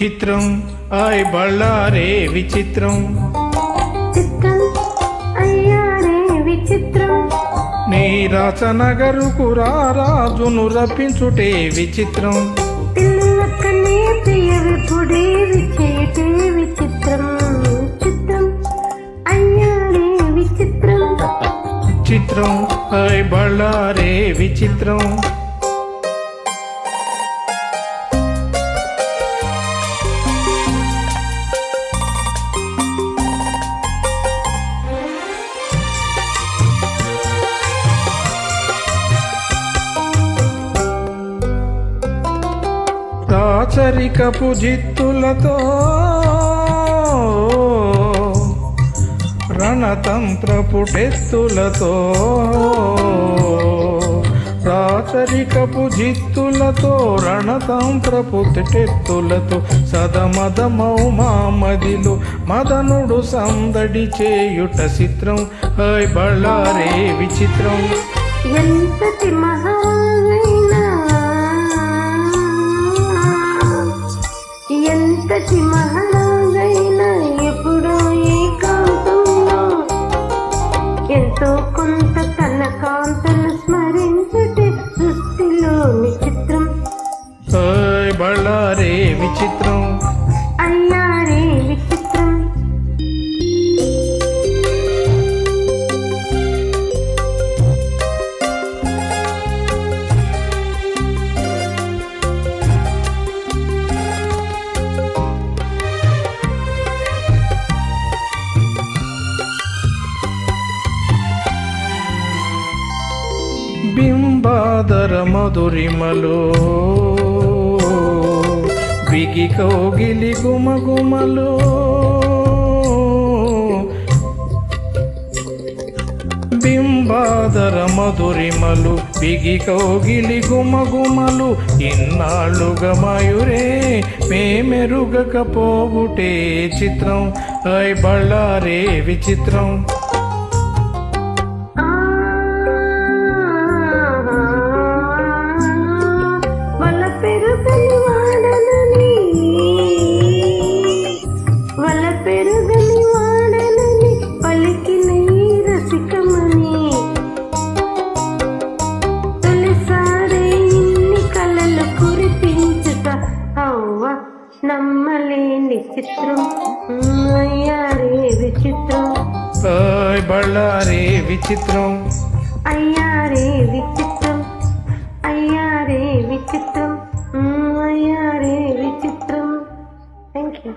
చిత్రం ఆయ్ బళ్ళారే విచిత్రం, చిత్రం అయ్యారే విచిత్రం. నీ రాచనగరుకు రాజును రప్పించుటే విచిత్రం, పిల్లకనే ప్రియ విపుడే విచేటే విచిత్రం. చిత్రం అయ్యారే విచిత్రం, చిత్రం ఆయ్ బళ్ళారే విచిత్రం. రాచరికపు జిత్తులతో రణతంత్రపు టెత్తులతో, రాచరికపు జిత్తులతో రణతంత్రపు టెత్తులతో సదమదమౌ మామదిలో మదనుడు సందడి చేయుట చిత్రం హై బళ్ళారే విచిత్రం. ఎంతటి మహానైనా ఎంతటి మహారాజైనా ఎప్పుడో ఏకాంతంలో ఎంతో కొంత తన కాంతను స్మరించుటే సృష్టిలోని చిత్రం హాయ్ బళ్ళారే విచిత్రం, అయ్యారే విచిత్రం. బింబాదర మధురిమలో బిగి కౌగిలి గుమగుమలో, బింబాదర మధురిమలు బిగి కౌగిలి గుమగుమలు, ఇన్నాళ్ళుగా మయూరే మేమెరుగకపోవుటే చిత్రం హై బళ్ళారే విచిత్రం. పెరుగని వాడనని పలికిన ఈ రసికమని, తొలిసారి ఇన్ని కలలు కురిపించుట అవ్వ నమ్మలేని చిత్రం అయ్యారే విచిత్రం, హాయ్ బళ్ళారే విచిత్రం, అయ్యారే విచిత్రం, అయ్యారే విచిత్రం, అయ్యారే విచిత్రం. Thank you.